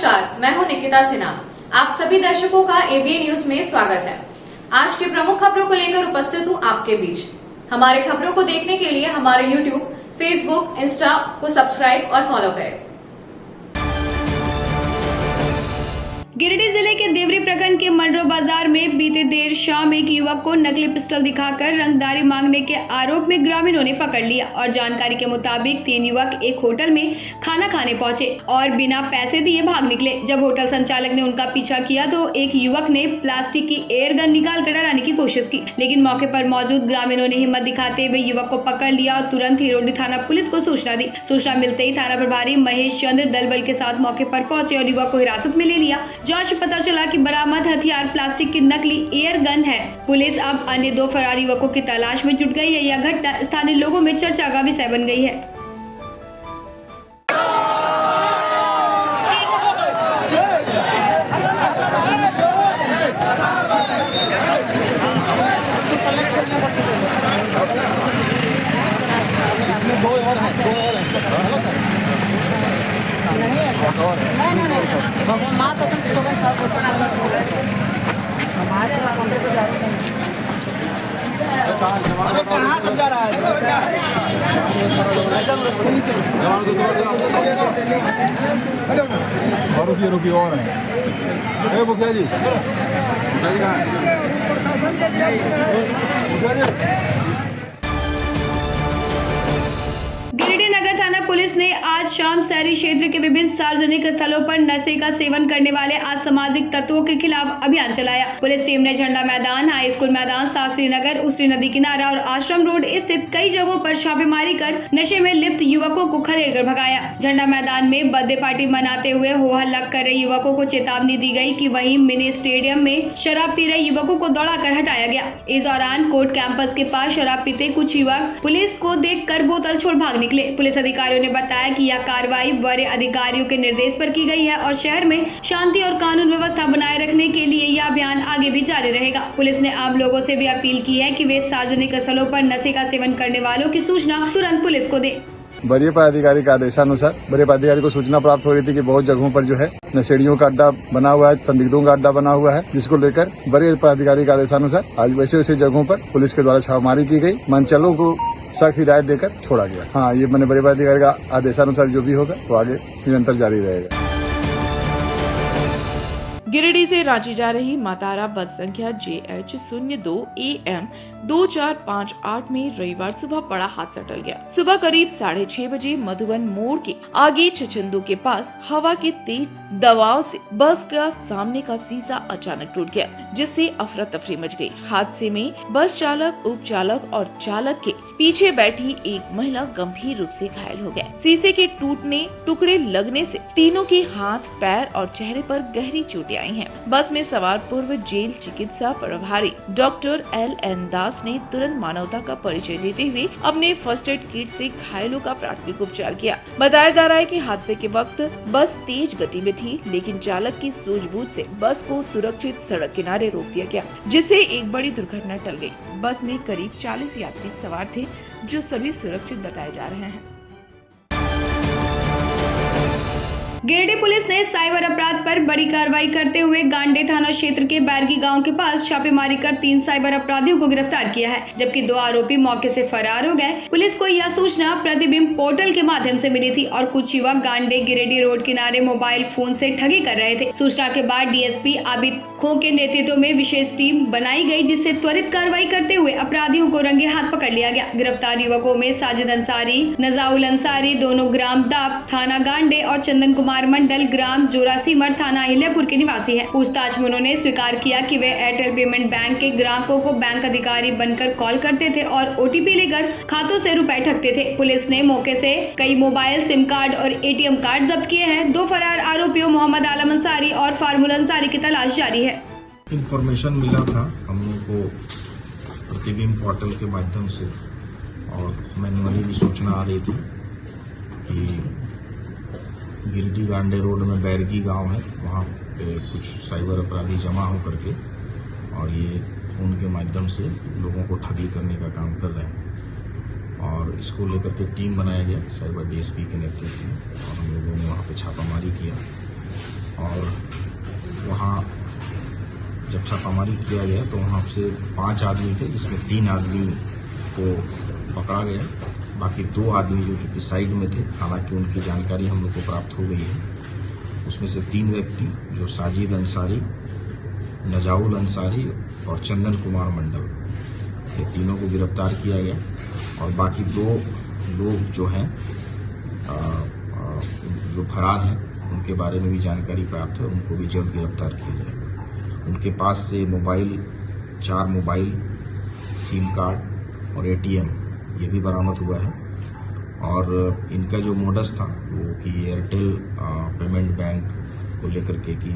नमस्कार, मैं हूं निकिता सिन्हा। आप सभी दर्शकों का एबीएन न्यूज में स्वागत है। आज की प्रमुख खबरों को लेकर उपस्थित हूं आपके बीच। हमारे खबरों को देखने के लिए हमारे यूट्यूब, फेसबुक, इंस्टा को सब्सक्राइब और फॉलो करें। गिरिडीह जिले के देवरी प्रखंड के मंडरो बाजार में बीते देर शाम एक युवक को नकली पिस्टल दिखाकर रंगदारी मांगने के आरोप में ग्रामीणों ने पकड़ लिया और जानकारी के मुताबिक 3 युवक एक होटल में खाना खाने पहुंचे और बिना पैसे दिए भाग निकले। जब होटल संचालक ने उनका पीछा किया तो एक युवक ने प्लास्टिक की एयर गन निकाल कर डराने की कोशिश की, लेकिन मौके पर मौजूद ग्रामीणों ने हिम्मत दिखाते हुए युवक को पकड़ लिया और तुरंत हिरोडी थाना पुलिस को सूचना दी। सूचना मिलते ही थाना प्रभारी महेश चंद्र दल बल के साथ मौके पर पहुंचे और युवक को हिरासत में ले लिया। जांच पता चला कि बरामद हथियार प्लास्टिक की नकली एयर गन है। पुलिस अब अन्य 2 फरार युवकों की तलाश में जुट गई है। यह घटना स्थानीय लोगों में चर्चा का विषय बन गई है। माँ कसम कहाँ तक जा रहा है? रुकिए और है मुखिया जी कहाँ गिरिडीह नगर थाना पुलिस ने आज शाम शहरी क्षेत्र के विभिन्न सार्वजनिक स्थलों पर नशे का सेवन करने वाले असामाजिक तत्वों के खिलाफ अभियान चलाया। पुलिस टीम ने झंडा मैदान, हाई स्कूल मैदान, शास्त्री नगर, उसरी नदी किनारा और आश्रम रोड स्थित कई जगहों पर छापेमारी कर नशे में लिप्त युवकों को खदेड़ कर भगाया। झंडा मैदान में बर्थडे पार्टी मनाते हुए हो हल्ला कर रहे युवकों को चेतावनी दी गई कि वहीं मिनी स्टेडियम में शराब पी रहे युवकों को दौड़ाकर हटाया गया। इस दौरान कोर्ट कैंपस के पास शराब पीते कुछ युवक पुलिस को देखकर बोतल छोड़ भाग निकले। पुलिस अधिकारियों ने बताया कि यह कार्रवाई वरीय अधिकारियों के निर्देश पर की गई है और शहर में शांति और कानून व्यवस्था बनाए रखने के लिए यह अभियान आगे भी जारी रहेगा। पुलिस ने आम लोगों से भी अपील की है कि वे सार्वजनिक स्थलों पर नशे का सेवन करने वालों की सूचना तुरंत पुलिस को दें। वरीय पदाधिकारी के आदेशानुसार वरीय पदाधिकारी को सूचना प्राप्त हो रही थी कि बहुत जगहों पर जो है नशेड़ियों का अड्डा बना हुआ है, संदिग्धों का अड्डा बना हुआ है, जिसको लेकर वरीय पदाधिकारी के आदेशानुसार आज वैसे जगहों पर पुलिस के द्वारा छापेमारी की गई। मनचलों को सख्त हिदायत देकर छोड़ा गया। हाँ, ये मैंने वरीय पदाधिकारी का आदेशानुसार जो भी होगा वो आगे निरंतर जारी रहेगा। गिरिडीह से रांची जा रही मातारा बस संख्या JH02 AM 2458 में रविवार सुबह बड़ा हादसा टल गया। सुबह करीब 6:30 बजे मधुबन मोड़ के आगे छछंदो के पास हवा के तेज दबाव से बस का सामने का शीशा अचानक टूट गया, जिससे अफरा तफरी मच गई। हादसे में बस चालक, उप चालक और चालक के पीछे बैठी एक महिला गंभीर रूप से घायल हो गए। शीशे के टुकड़े लगने से तीनों के हाथ, पैर और चेहरे पर गहरी चोटें आई हैं। बस में सवार पूर्व जेल चिकित्सा प्रभारी डॉक्टर LN दास ने तुरंत मानवता का परिचय देते हुए अपने फर्स्ट एड किट से घायलों का प्राथमिक उपचार किया। बताया जा रहा है कि हादसे के वक्त बस तेज गति में थी, लेकिन चालक की सूझबूझ से बस को सुरक्षित सड़क किनारे रोक दिया गया, जिससे एक बड़ी दुर्घटना टल गई। बस में करीब 40 यात्री सवार थे, जो सभी सुरक्षित बताए जा रहे हैं। गिरिडीह पुलिस ने साइबर अपराध पर बड़ी कार्रवाई करते हुए गांडे थाना क्षेत्र के बैरगी गांव के पास छापेमारी कर 3 साइबर अपराधियों को गिरफ्तार किया है, जबकि 2 आरोपी मौके से फरार हो गए। पुलिस को यह सूचना प्रतिबिंब पोर्टल के माध्यम से मिली थी और कुछ युवक गांडे गिरिडीह रोड किनारे मोबाइल फोन से ठगी कर रहे थे। सूचना के बाद DSP आबिद खो के नेतृत्व में विशेष टीम बनाई गई, जिससे त्वरित कार्रवाई करते हुए अपराधियों को रंगे हाथ पकड़ लिया गया। गिरफ्तार युवकों में साजिद अंसारी, नजाउल अंसारी दोनों ग्राम दाप थाना गांडे और चंदन कुमार मंडल ग्राम जोरासीमठ थाना अहिल्यापुर के निवासी हैं। पूछताछ में उन्होंने स्वीकार किया कि वे एयरटेल पेमेंट बैंक के ग्राहकों को बैंक अधिकारी बनकर कॉल करते थे और OTP लेकर खातों से रुपए ठगते थे। पुलिस ने मौके से कई मोबाइल सिम कार्ड और ATM कार्ड जब्त किए हैं। 2 फरार आरोपियों मोहम्मद आलम अंसारी और फार्मुल अंसारी की तलाश जारी है। इंफॉर्मेशन मिला था हम लोग को प्रतिबिंब पोर्टल के माध्यम से और मैनुअली भी सूचना आ रही थी कि गिरिडीह गांडे रोड में बैरगी गांव है, वहाँ पे कुछ साइबर अपराधी जमा हो करके और ये फ़ोन के माध्यम से लोगों को ठगी करने का काम कर रहे हैं। और इसको लेकर के टीम बनाया गया साइबर DSP के नेतृत्व में और हम लोगों ने वहाँ पे छापामारी किया और वहाँ जब छापामारी किया गया तो वहाँ से 5 आदमी थे, जिसमें 3 आदमी को पकड़ा गया, बाकी 2 आदमी जो चूँकि साइड में थे, हालांकि उनकी जानकारी हम लोग को प्राप्त हो गई है। उसमें से 3 व्यक्ति जो साजिद अंसारी, नजाउल अंसारी और चंदन कुमार मंडल, ये तीनों को गिरफ्तार किया गया और बाकी 2 लोग जो हैं जो फरार हैं उनके बारे में भी जानकारी प्राप्त है, उनको भी जल्द गिरफ्तार किया जाएगा। उनके पास से 4 मोबाइल, सिम कार्ड और ATM ये भी बरामद हुआ है और इनका जो मोडस था वो कि एयरटेल पेमेंट बैंक को लेकर के कि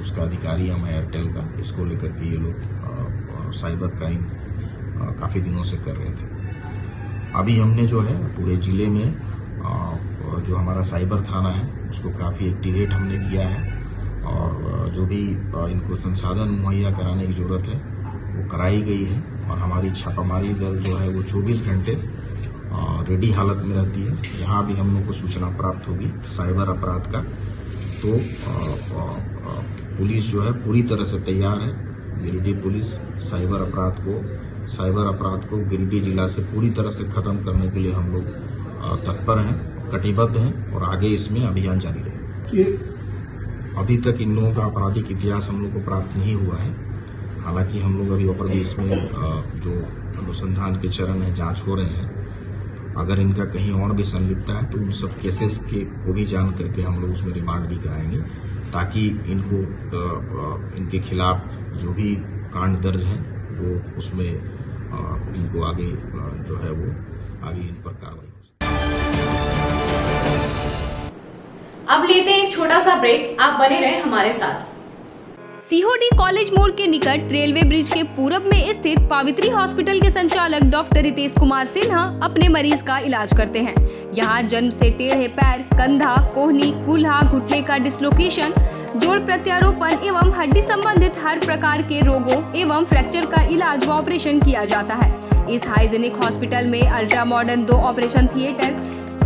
उसका अधिकारी हम एयरटेल का, इसको लेकर के ये लोग साइबर क्राइम काफ़ी दिनों से कर रहे थे। अभी हमने जो है पूरे ज़िले में जो हमारा साइबर थाना है उसको काफ़ी एक्टिवेट हमने किया है और जो भी इनको संसाधन मुहैया कराने की ज़रूरत है वो कराई गई है और हमारी छापामारी दल जो है वो 24 घंटे रेडी हालत में रहती है। जहाँ भी हम लोग को सूचना प्राप्त होगी साइबर अपराध का तो पुलिस जो है पूरी तरह से तैयार है। गिरिडीह पुलिस साइबर अपराध को गिरिडीह जिला से पूरी तरह से खत्म करने के लिए हम लोग तत्पर हैं, कटिबद्ध हैं और आगे इसमें अभियान जारी रहेगा। अभी तक इन लोगों का आपराधिक इतिहास हम लोग को प्राप्त नहीं हुआ है, हालांकि हम लोग अभी ऊपर भी इसमें जो अनुसंधान के चरण है, जांच हो रहे हैं। अगर इनका कहीं और भी संलिप्तता है तो उन सब केसेस को भी जान करके हम लोग उसमें रिमांड भी कराएंगे ताकि इनके खिलाफ जो भी कांड दर्ज हैं वो उसमें इनको आगे जो है वो आगे इन पर कार्रवाई हो सके। अब लेते हैं एक छोटा सा ब्रेक, आप बने रहें हमारे साथ। सीहोडी कॉलेज मोड़ के निकट रेलवे ब्रिज के पूरब में स्थित पावित्री हॉस्पिटल के संचालक डॉक्टर रितेश कुमार सिन्हा अपने मरीज का इलाज करते हैं। यहाँ जन्म से टेढ़े पैर, कंधा, कोहनी, कूल्हा, घुटने का डिसलोकेशन, जोड़ प्रत्यारोपण एवं हड्डी संबंधित हर प्रकार के रोगों एवं फ्रैक्चर का इलाज व ऑपरेशन किया जाता है। इस हाइजेनिक हॉस्पिटल में ultra modern 2 operation theatre,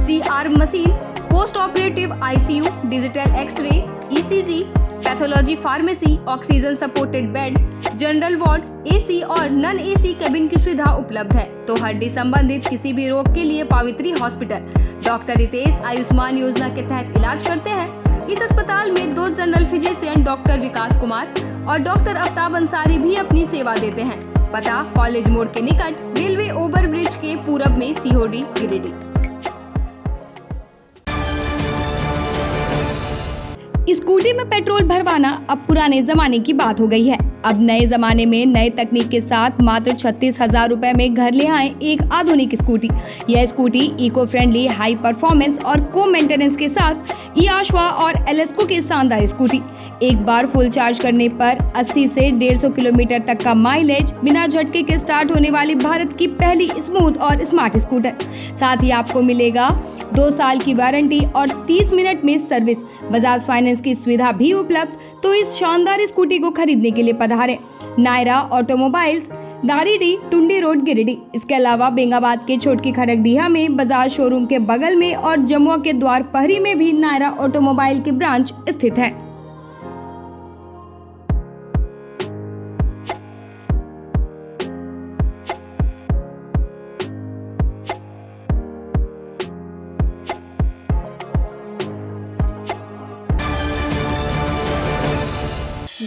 CR machine, post operative ICU, digital x ray, ECG, pathology pharmacy, oxygen supported bed, general ward, AC और नॉन AC केबिन की सुविधा उपलब्ध है। तो हड्डी संबंधित किसी भी रोग के लिए पावित्री हॉस्पिटल डॉक्टर रितेश आयुष्मान योजना के तहत इलाज करते हैं। इस अस्पताल में 2 जनरल फिजिशियन डॉक्टर विकास कुमार और डॉक्टर आफ्ताब अंसारी भी अपनी सेवा देते हैं। पता कॉलेज मोड़ के निकट रेलवे ओवर ब्रिज के पूरब में, सीहोडी, गिरिडीह। स्कूटी में पेट्रोल भरवाना अब पुराने जमाने की बात हो गई है। अब नए जमाने में नए तकनीक के साथ मात्र 36,000 रुपए में घर ले आए एक आधुनिक स्कूटी। यह scooty eco friendly, high performance और को मेंटेनेंस के साथ ईआश्वा और एलेस्को की शानदार स्कूटी। एक बार फुल चार्ज करने पर 80 से 150 किलोमीटर तक का माइलेज, बिना झटके के स्टार्ट होने वाली भारत की पहली स्मूथ और स्मार्ट स्कूटर। साथ ही आपको मिलेगा 2 साल की वारंटी और 30 मिनट में सर्विस। बजाज फाइनेंस की सुविधा भी उपलब्ध। तो इस शानदार स्कूटी को खरीदने के लिए पधारें नायरा ऑटोमोबाइल्स, दारीडी, टुंडी रोड, गिरिडीह। इसके अलावा बेंगाबाद के छोटकी खड़गडीहा में बजाज शोरूम के बगल में और जमुआ के द्वार पहरी में भी नायरा ऑटोमोबाइल की ब्रांच स्थित है।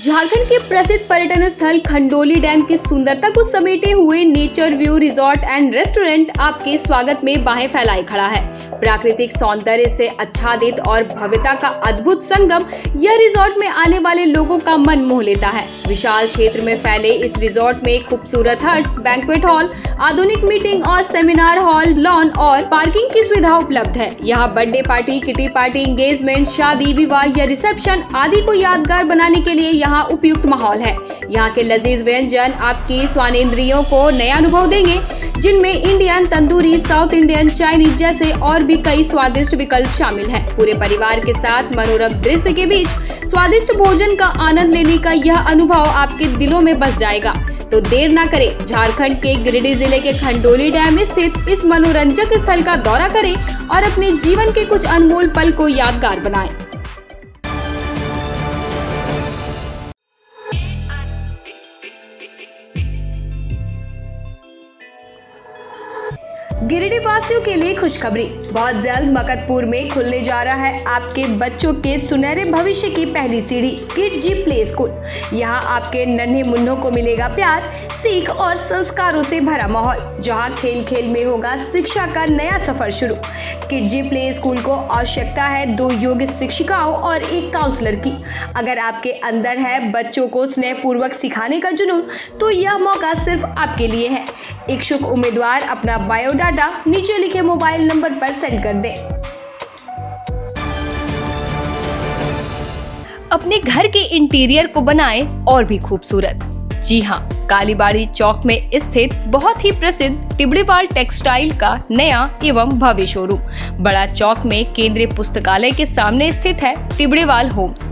झारखंड के प्रसिद्ध पर्यटन स्थल खंडोली डैम की सुंदरता को समेटे हुए nature view resort and restaurant आपके स्वागत में बाहें फैलाए खड़ा है। प्राकृतिक सौंदर्य से आच्छादित और भव्यता का अद्भुत संगम यह रिजॉर्ट में आने वाले लोगों का मन मोह लेता है। विशाल क्षेत्र में फैले इस रिजॉर्ट में खूबसूरत हट्स, बैंक्वेट हॉल, आधुनिक मीटिंग और सेमिनार हॉल, लॉन और पार्किंग की सुविधा उपलब्ध है। यहाँ birthday party, kitty party, engagement, शादी, विवाह या रिसेप्शन आदि को यादगार बनाने के लिए यहाँ उपयुक्त माहौल है। यहाँ के लजीज व्यंजन आपकी स्वानेंद्रियों को नया अनुभव देंगे, जिनमें Indian, tandoori, south Indian, Chinese जैसे और भी कई स्वादिष्ट विकल्प शामिल हैं। पूरे परिवार के साथ मनोरम दृश्य के बीच स्वादिष्ट भोजन का आनंद लेने का यह अनुभव आपके दिलों में बस जाएगा। तो देर ना करें, झारखंड के गिरिडीह जिले के खंडोली डैम स्थित इस मनोरंजक स्थल का दौरा करें और अपने जीवन के कुछ अनमोल पल को यादगार बनाएं। गिरिडीह वासियों के लिए खुशखबरी। बहुत जल्द मकतपुर में खुलने जा रहा है आपके बच्चों के सुनहरे भविष्य की पहली सीढ़ी किड जी प्ले स्कूल। यहाँ आपके नन्हे मुन्नों को मिलेगा प्यार, सीख और संस्कारों से भरा माहौल, जहाँ खेल खेल में होगा शिक्षा का नया सफर शुरू। किड जी प्ले स्कूल को आवश्यकता है 2 योग्य शिक्षिकाओं और 1 काउंसलर की। अगर आपके अंदर है बच्चों को स्नेह पूर्वक सिखाने का जुनून, तो यह मौका सिर्फ आपके लिए है। इच्छुक उम्मीदवार अपना बायोडाटा नीचे लिखे मोबाइल नंबर पर सेंड कर दें। अपने घर के इंटीरियर को बनाएं और भी खूबसूरत। जी हाँ, कालीबाड़ी चौक में स्थित बहुत ही प्रसिद्ध टिबड़ीवाल टेक्सटाइल का नया एवं भव्य शोरूम बड़ा चौक में केंद्रीय पुस्तकालय के सामने स्थित है टिबड़ीवाल होम्स।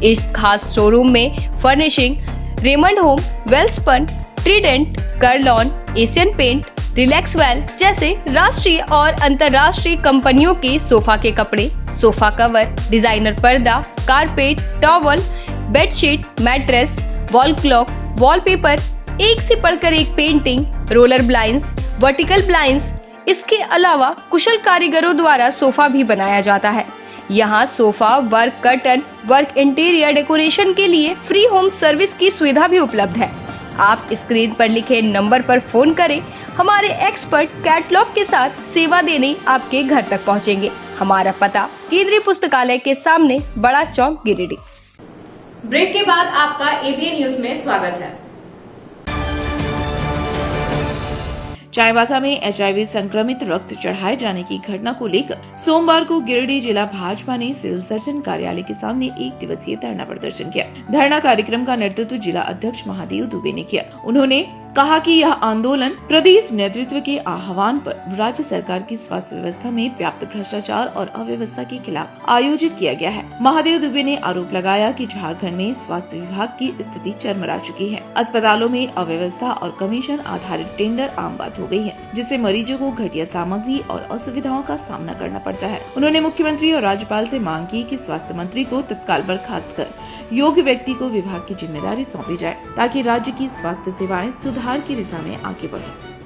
इस खास शोरूम में furnishing Raymond home, Welspun, Trident, Kurlon, Asian paint, Relaxwell जैसे राष्ट्रीय और अंतर्राष्ट्रीय कंपनियों के सोफा के कपड़े, सोफा कवर, डिजाइनर पर्दा, carpet, towel, bedsheet, mattress, wall clock, wallpaper, एक से बढ़कर एक painting, roller blinds, vertical blinds. इसके अलावा कुशल कारीगरों द्वारा सोफा भी बनाया जाता है। यहाँ sofa work, curtain work, interior decoration के लिए फ्री होम सर्विस की सुविधा भी उपलब्ध है। आप स्क्रीन पर लिखे नंबर पर फोन करें, हमारे एक्सपर्ट कैटलॉग के साथ सेवा देने आपके घर तक पहुंचेंगे। हमारा पता केंद्रीय पुस्तकालय के सामने, बड़ा चौक, गिरिडीह। ब्रेक के बाद आपका एबीएन न्यूज में स्वागत है। चाईबासा में एचआईवी संक्रमित रक्त चढ़ाए जाने की घटना को लेकर सोमवार को गिरिडीह जिला भाजपा ने सिविल सर्जन कार्यालय के सामने 1 दिवसीय धरना प्रदर्शन किया। धरना कार्यक्रम का नेतृत्व जिला अध्यक्ष महादेव दुबे ने किया। उन्होंने कहा कि यह आंदोलन प्रदेश नेतृत्व के आह्वान पर राज्य सरकार की स्वास्थ्य व्यवस्था में व्याप्त भ्रष्टाचार और अव्यवस्था के खिलाफ आयोजित किया गया है। महादेव दुबे ने आरोप लगाया कि झारखंड में स्वास्थ्य विभाग की स्थिति चरमरा चुकी है। अस्पतालों में अव्यवस्था और कमीशन आधारित टेंडर आम बात हो गई है, जिससे मरीजों को घटिया सामग्री और असुविधाओं का सामना करना पड़ता है। उन्होंने मुख्यमंत्री और राज्यपाल से मांग की कि स्वास्थ्य मंत्री को तत्काल बर्खास्त कर योग्य व्यक्ति को विभाग की जिम्मेदारी सौंपी जाए, ताकि राज्य की स्वास्थ्य सेवाएं सुधार की दिशा में आगे बढ़े।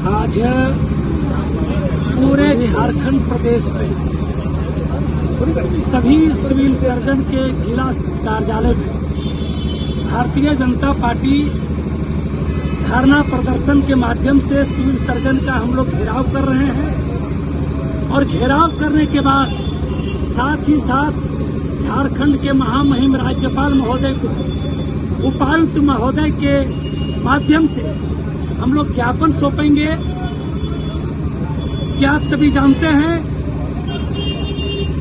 आज पूरे झारखंड प्रदेश में सभी सिविल सर्जन के जिला कार्यालय में भारतीय जनता पार्टी धरना प्रदर्शन के माध्यम से सिविल सर्जन का हम लोग घेराव कर रहे हैं और घेराव करने के बाद साथ ही साथ झारखंड के महामहिम राज्यपाल महोदय को, उपायुक्त महोदय के माध्यम से हम लोग ज्ञापन सौंपेंगे कि आप सभी जानते हैं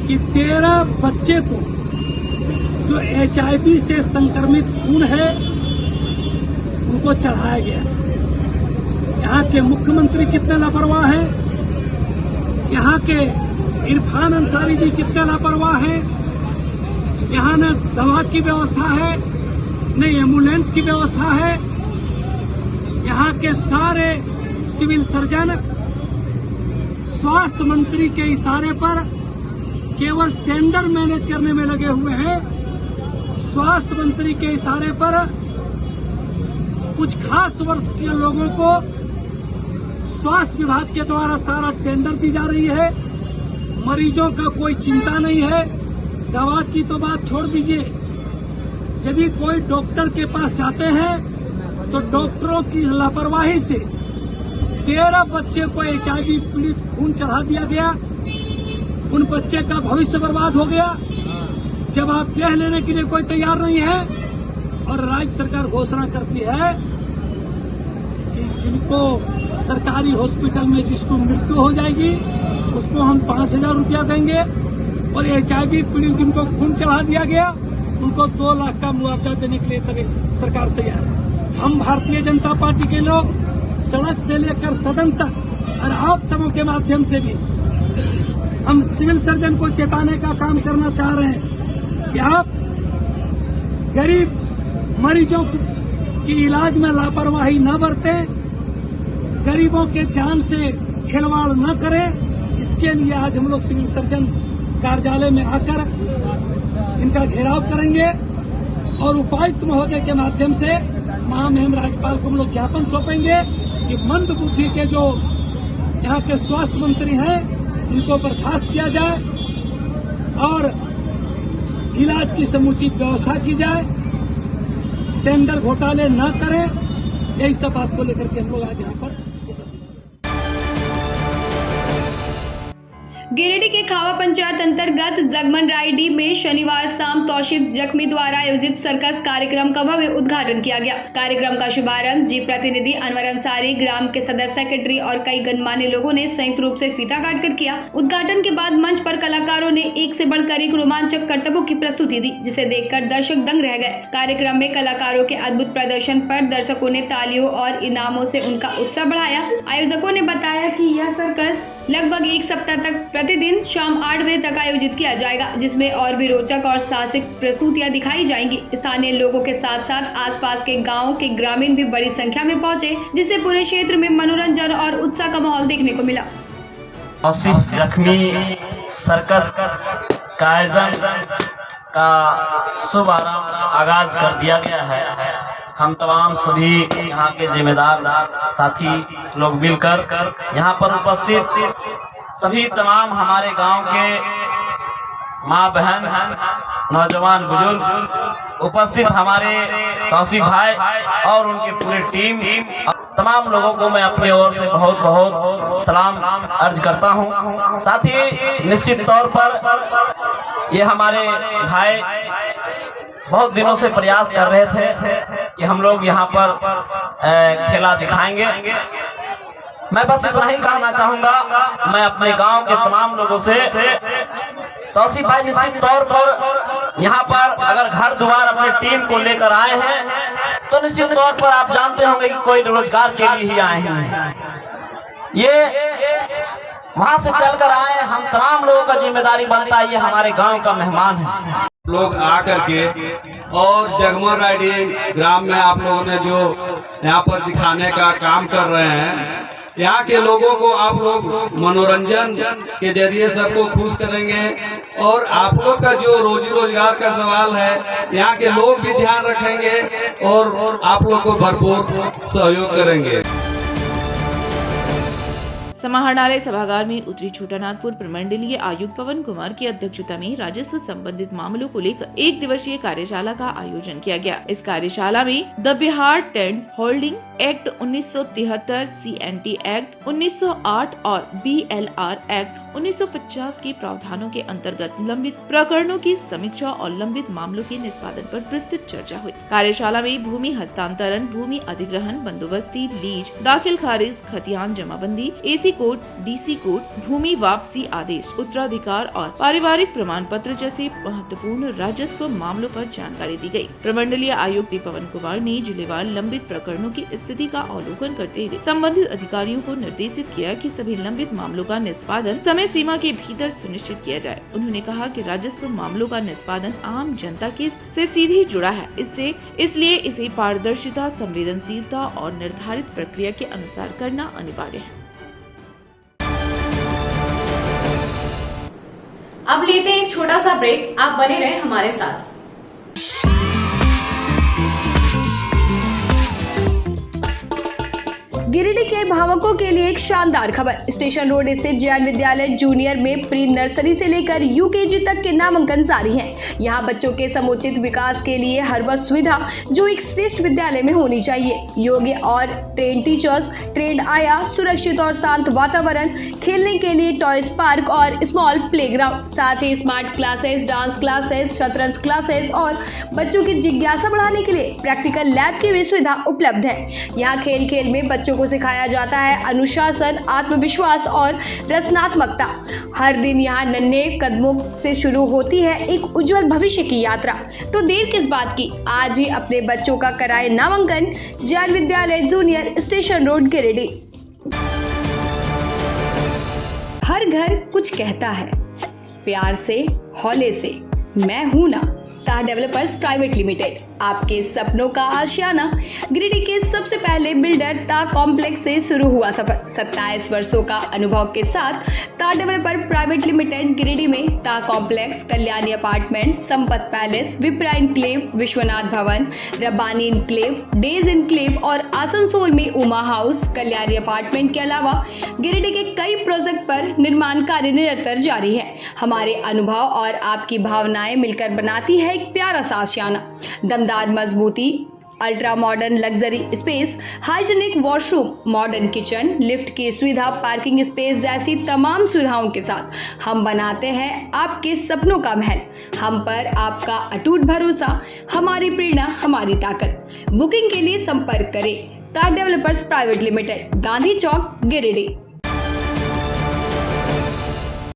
कि 13 बच्चे को जो एचआईवी से संक्रमित खून है उनको चढ़ाया गया। यहाँ के मुख्यमंत्री कितने लापरवाह हैं, यहाँ के इरफान अंसारी जी कितने लापरवाह हैं। यहाँ न दवा की व्यवस्था है, न एम्बुलेंस की व्यवस्था है। यहाँ के सारे सिविल सर्जन स्वास्थ्य मंत्री के इशारे पर केवल टेंडर मैनेज करने में लगे हुए हैं। स्वास्थ्य मंत्री के इशारे पर कुछ खास वर्ष के लोगों को स्वास्थ्य विभाग के द्वारा सारा टेंडर दी जा रही है। मरीजों का कोई चिंता नहीं है। दवा की तो बात छोड़ दीजिए, यदि कोई डॉक्टर के पास जाते हैं तो डॉक्टरों की लापरवाही से 13 बच्चे को एचआईवी पीड़ित खून चढ़ा दिया गया। उन बच्चे का भविष्य बर्बाद हो गया। जब आप देह लेने के लिए कोई तैयार नहीं है और राज्य सरकार घोषणा करती है कि जिनको सरकारी हॉस्पिटल में जिसको मृत्यु हो जाएगी उसको हम 5,000 रुपया देंगे और एचआईवी पीड़ित जिनको खून चढ़ा दिया गया उनको 2 लाख का मुआवजा देने के लिए सरकार तैयार है। हम भारतीय जनता पार्टी के लोग सड़क से लेकर सदन तक और आप सबों के माध्यम से भी हम सिविल सर्जन को चेताने का काम करना चाह रहे हैं कि आप गरीब मरीजों कि इलाज में लापरवाही न बरतें, गरीबों के जान से खिलवाड़ न करें। इसके लिए आज हम लोग सिविल सर्जन कार्यालय में आकर इनका घेराव करेंगे और उपायुक्त महोदय के माध्यम से महामहिम राज्यपाल को हम लोग ज्ञापन सौंपेंगे कि मंद बुद्धि के जो यहाँ के स्वास्थ्य मंत्री हैं इनको बर्खास्त किया जाए और इलाज की समुचित व्यवस्था की जाए, टेंडर घोटाले न करें। यही सब बात को लेकर के हम लोग आज यहाँ पर गिरिडीह के खावा पंचायत अंतर्गत जगमन रायडी में शनिवार शाम तौसीफ जख्मी द्वारा आयोजित सर्कस कार्यक्रम का भव्य उद्घाटन किया गया। कार्यक्रम का शुभारंभ जी प्रतिनिधि अनवर अंसारी, ग्राम के सदर सेक्रेटरी और कई गणमान्य लोगों ने संयुक्त रूप से फीता काटकर किया। उद्घाटन के बाद मंच पर कलाकारों ने एक से बढ़कर एक रोमांचक करतबों की प्रस्तुति दी, जिसे देखकर दर्शक दंग रह गए। कार्यक्रम में कलाकारों के अद्भुत प्रदर्शन पर दर्शकों ने तालियों और इनामों से उनका उत्साह बढ़ाया। आयोजकों ने बताया कि यह सर्कस लगभग एक सप्ताह तक प्रतिदिन शाम 8 बजे तक आयोजित किया जाएगा, जिसमें और भी रोचक और साहसिक प्रस्तुतियां दिखाई जाएंगी। स्थानीय लोगों के साथ साथ आसपास के गांवों के ग्रामीण भी बड़ी संख्या में पहुंचे, जिससे पूरे क्षेत्र में मनोरंजन और उत्साह का माहौल देखने को मिला। तौसीफ जख्मी सर्कस का आयोजन का शुभारंभ आगाज कर दिया गया है। हम तमाम सभी यहाँ के जिम्मेदार साथी लोग मिलकर यहाँ पर उपस्थित सभी तमाम हमारे गांव के माँ बहन, नौजवान, बुजुर्ग उपस्थित हमारे तौसीफ भाई और उनकी पूरी टीम, तमाम लोगों को मैं अपनी ओर से बहुत बहुत सलाम अर्ज करता हूं। साथ ही निश्चित तौर पर ये हमारे भाई बहुत दिनों से प्रयास कर रहे थे कि हम लोग यहाँ पर खेला दिखाएंगे। मैं बस इतना ही कहना चाहूंगा, मैं अपने गांव के तमाम लोगों से, तौसीफ भाई निश्चित तौर पर यहाँ पर अगर घर द्वार अपनी टीम को लेकर आए हैं तो निश्चित तौर पर आप जानते होंगे कि कोई रोजगार के लिए ही आए हैं। ये वहां से चलकर आए, हम तमाम लोगों का जिम्मेदारी बनता है, ये हमारे गांव का मेहमान है। लोग आकर के और जगमन रायडी ग्राम में आप लोगों ने जो यहाँ पर दिखाने का काम कर रहे हैं, यहाँ के लोगों को आप लोग मनोरंजन के जरिए सबको खुश करेंगे और आप लोग का जो रोजी रोजगार का सवाल है यहाँ के लोग भी ध्यान रखेंगे और आप लोग को भरपूर सहयोग करेंगे। समाहरणालय सभागार में उत्तरी छोटानागपुर प्रमंडलीय आयुक्त पवन कुमार की अध्यक्षता में राजस्व संबंधित मामलों को लेकर 1 दिवसीय कार्यशाला का आयोजन किया गया। इस कार्यशाला में the Bihar tents holding act 1973, CNT act 1908 और BLR एक्ट 1950 के प्रावधानों के अंतर्गत लंबित प्रकरणों की समीक्षा और लंबित मामलों के निष्पादन पर विस्तृत चर्चा हुई। कार्यशाला में भूमि हस्तांतरण, भूमि अधिग्रहण, बंदोबस्ती, लीज, दाखिल खारिज, खतियान जमाबंदी, AC कोड, DC कोड, भूमि वापसी आदेश, उत्तराधिकार और पारिवारिक प्रमाण पत्र जैसे महत्वपूर्ण राजस्व मामलों पर जानकारी दी गई। प्रमंडलीय आयुक्त पवन कुमार ने जिलेवार लंबित प्रकरणों की स्थिति का अवलोकन करते हुए संबंधित अधिकारियों को निर्देशित किया कि सभी लंबित मामलों का निष्पादन समय सीमा के भीतर सुनिश्चित किया जाए। उन्होंने कहा कि राजस्व मामलों का निष्पादन आम जनता के से सीधे जुड़ा है, इसलिए इसे पारदर्शिता, संवेदनशीलता और निर्धारित प्रक्रिया के अनुसार करना अनिवार्य है। अब लेते हैं एक छोटा सा ब्रेक, आप बने रहें हमारे साथ। गिरिडीह के भावकों के लिए एक शानदार खबर। स्टेशन रोड स्थित जैन विद्यालय जूनियर में प्री नर्सरी से लेकर UKG तक के नामांकन जारी हैं। यहाँ बच्चों के समुचित विकास के लिए हर वह सुविधा जो एक श्रेष्ठ विद्यालय में होनी चाहिए। योग्य और ट्रेन टीचर्स, ट्रेंड आया, सुरक्षित और शांत वातावरण, खेलने के लिए टॉयज पार्क और स्मॉल प्लेग्राउंड, साथ ही स्मार्ट क्लासेस, डांस क्लासेस, शतरंज क्लासेस और बच्चों की जिज्ञासा बढ़ाने के लिए प्रैक्टिकल लैब की भी सुविधा उपलब्ध है। यहाँ खेल खेल में बच्चों को सिखाया जाता है अनुशासन, आत्मविश्वास और रचनात्मकता। हर दिन यहाँ नन्हे कदमों से शुरू होती है एक उज्जवल भविष्य की यात्रा। तो देर किस बात की, आज ही अपने बच्चों का कराए नामांकन जैन विद्यालय जूनियर, स्टेशन रोड, गिरिडीह। हर घर कुछ कहता है, प्यार से, हौले से, मैं हूं ना। ताह डेवलपर्स प्राइवेट लिमिटेड। आपके सपनों का आशियाना। गिरिडीह के सबसे पहले बिल्डर ता कॉम्प्लेक्स से शुरू हुआ सफर। 27 वर्षों का अनुभव के साथ ता डेवलपर प्राइवेट लिमिटेड गिरिडीह में ता complex, Kalyani apartment, Sampat palace, Vipra enclave, Vishwanath Bhawan, Rabbani enclave, days enclave और आसनसोल में उमा हाउस, कल्याणी अपार्टमेंट के अलावा गिरिडीह के कई प्रोजेक्ट पर निर्माण कार्य निरंतर जारी है। हमारे अनुभव और आपकी भावनाएं मिलकर बनाती है एक प्यारा सा आशियाना। दमदार मजबूती, ultra modern luxury space, hygienic washroom, modern kitchen, lift की सुविधा, पार्किंग स्पेस जैसी तमाम सुविधाओं के साथ हम बनाते हैं आपके सपनों का महल। हम पर आपका अटूट भरोसा, हमारी प्रेरणा, हमारी ताकत। बुकिंग के लिए संपर्क करें ता डेवलपर्स प्राइवेट लिमिटेड, गांधी चौक, गिरिडीह।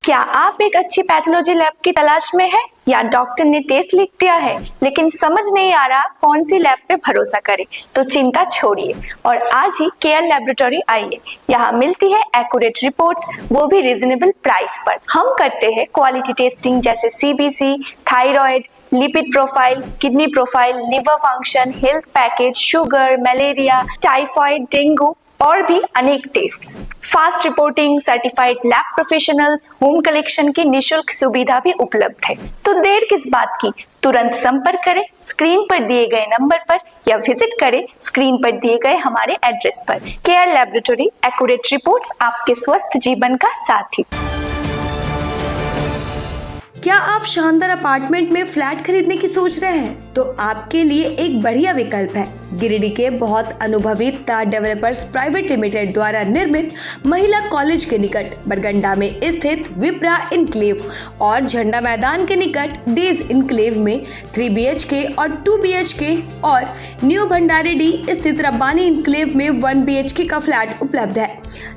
क्या आप एक अच्छी पैथोलॉजी लैब की तलाश में हैं या डॉक्टर ने टेस्ट लिख दिया है लेकिन समझ नहीं आ रहा कौन सी लैब पे भरोसा करें? तो चिंता छोड़िए और आज ही केयर लैबोरेटरी आइए। यहाँ मिलती है एक्यूरेट रिपोर्ट्स, वो भी रीजनेबल प्राइस पर। हम करते हैं क्वालिटी टेस्टिंग जैसे CBC, thyroid, lipid profile, kidney profile, liver function, health package, sugar, malaria, typhoid, dengue और भी अनेक tests. Fast reporting, certified lab professionals, home collection की निशुल्क सुविधा भी उपलब्ध है। तो देर किस बात की, तुरंत संपर्क करें स्क्रीन पर दिए गए नंबर पर या विजिट करें स्क्रीन पर दिए गए हमारे एड्रेस पर। केयर लैबोरेटरी, एक्यूरेट रिपोर्ट्स, आपके स्वस्थ जीवन का साथी। क्या आप शानदार अपार्टमेंट में फ्लैट खरीदने की सोच रहे हैं? तो आपके लिए एक बढ़िया विकल्प है। गिरिडीह के बहुत अनुभवी ता डेवलपर्स प्राइवेट लिमिटेड द्वारा निर्मित महिला कॉलेज के निकट बरगंडा में स्थित विप्रा इनक्लेव और झंडा मैदान के निकट डेज इनक्लेव में 3 BHK और 2 BHK और न्यू भंडारीडी स्थित रब्बानी इनक्लेव में 1 BHK का फ्लैट उपलब्ध है।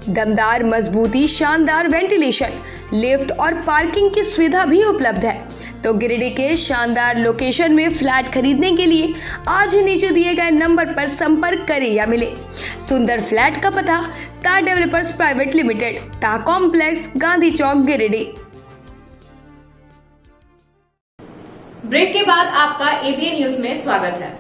दमदार मजबूती, शानदार वेंटिलेशन, लिफ्ट और पार्किंग की सुविधा भी उपलब्ध है। तो गिरिडीह के शानदार लोकेशन में फ्लैट खरीदने के लिए आज ही नीचे दिए गए नंबर पर संपर्क करें या मिले। सुंदर फ्लैट का पता ता डेवलपर्स प्राइवेट लिमिटेड, ता कॉम्प्लेक्स, गांधी चौक, गिरिडीह। ब्रेक के बाद आपका ABN न्यूज में स्वागत है।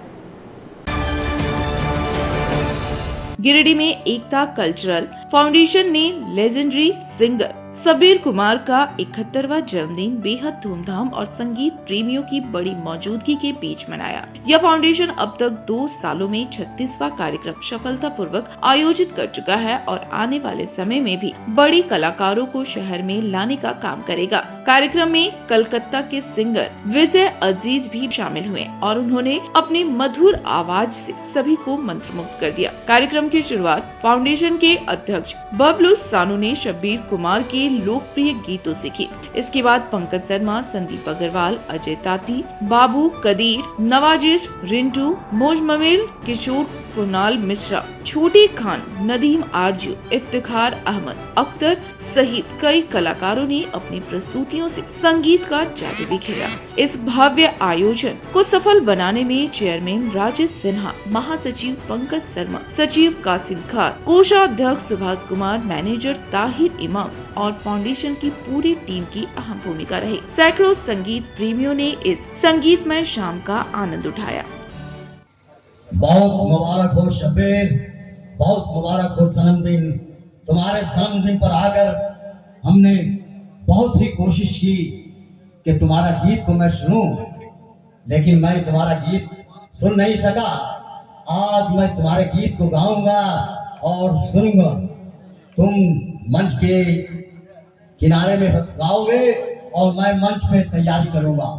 गिरिडीह में एकता कल्चरल फाउंडेशन ने लेजेंडरी सिंगर सबीर कुमार का 71वां जन्मदिन बेहद धूमधाम और संगीत प्रेमियों की बड़ी मौजूदगी के बीच मनाया। यह फाउंडेशन अब तक 2 सालों में 36वां कार्यक्रम सफलतापूर्वक आयोजित कर चुका है और आने वाले समय में भी बड़ी कलाकारों को शहर में लाने का काम करेगा। कार्यक्रम में कलकत्ता के सिंगर विजय अजीज भी शामिल हुए और उन्होंने अपने मधुर आवाज से सभी को मंत्रमुग्ध कर दिया। कार्यक्रम की शुरुआत फाउंडेशन के अध्यक्ष बबलू सानू ने शब्बीर कुमार के लोकप्रिय गीतों से की। इसके बाद पंकज शर्मा, संदीप अग्रवाल, अजय ताती, बाबू कदीर, नवाजिश, रिंटू, मोज ममिल, किशोर, कुणाल मिश्रा, छोटी खान, नदीम आरजू, इफ्तिखार अहमद, अख्तर सहित कई कलाकारों ने अपनी प्रस्तुतियों से संगीत का जादू बिखेरा। इस भव्य आयोजन को सफल बनाने में चेयरमैन राजेश सिन्हा, महासचिव पंकज शर्मा, सचिव कासिम खान, कोषाध्यक्ष सुभाष कुमार, मैनेजर ताहिर इमाम और फाउंडेशन की पूरी टीम की अहम भूमिका रही। सैकड़ों संगीत प्रेमियों ने इस संगीतमय शाम का आनंद उठाया। बहुत मुबारक हो शब्बीर, बहुत मुबारक हो जन्मदिन। तुम्हारे जन्मदिन पर आकर हमने बहुत ही कोशिश की कि तुम्हारा गीत को मैं सुनूं, लेकिन मैं तुम्हारा गीत सुन नहीं सका। आज मैं तुम्हारे गीत को गाऊंगा और सुनूंगा। तुम मंच के किनारे में गाओगे और मैं मंच में तैयारी करूंगा।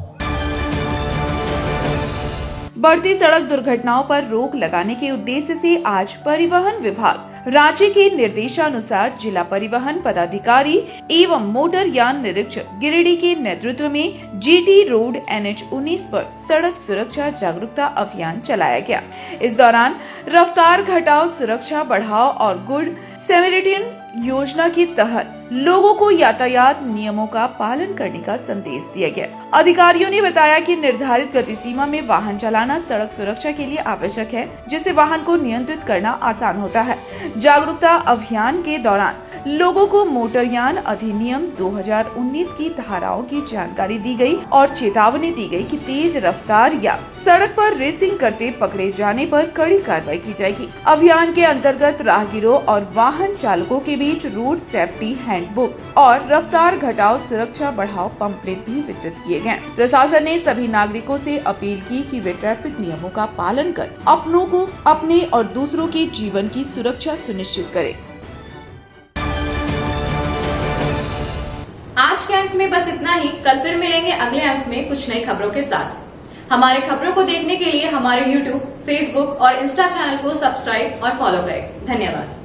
बढ़ती सड़क दुर्घटनाओं पर रोक लगाने के उद्देश्य से आज परिवहन विभाग रांची के निर्देशानुसार जिला परिवहन पदाधिकारी एवं मोटर यान निरीक्षक गिरिडीह के नेतृत्व में GT रोड NH19 पर सड़क सुरक्षा जागरूकता अभियान चलाया गया। इस दौरान रफ्तार घटाओ, सुरक्षा बढ़ाओ और गुड सैमरिटन योजना के तहत लोगों को यातायात नियमों का पालन करने का संदेश दिया गया। अधिकारियों ने बताया कि निर्धारित गति सीमा में वाहन चलाना सड़क सुरक्षा के लिए आवश्यक है, जिससे वाहन को नियंत्रित करना आसान होता है। जागरूकता अभियान के दौरान लोगों को मोटरयान अधिनियम 2019 की धाराओं की जानकारी दी गई और चेतावनी दी गई कि तेज रफ्तार या सड़क पर रेसिंग करते पकड़े जाने पर कड़ी कार्रवाई की जाएगी। अभियान के अंतर्गत राहगीरों और वाहन चालकों के बीच रोड सेफ्टी हैंडबुक और रफ्तार घटाओ सुरक्षा बढ़ाओ पंपलेट भी वितरित किए गए। प्रशासन ने सभी नागरिकों से अपील की कि वे ट्रैफिक नियमों का पालन कर अपनों को, अपने और दूसरों के जीवन की सुरक्षा सुनिश्चित करें। आज के अंक में बस इतना ही। कल फिर मिलेंगे अगले अंक में कुछ नई खबरों के साथ। हमारे खबरों को देखने के लिए हमारे YouTube, Facebook और Insta चैनल को सब्सक्राइब और फॉलो करें। धन्यवाद।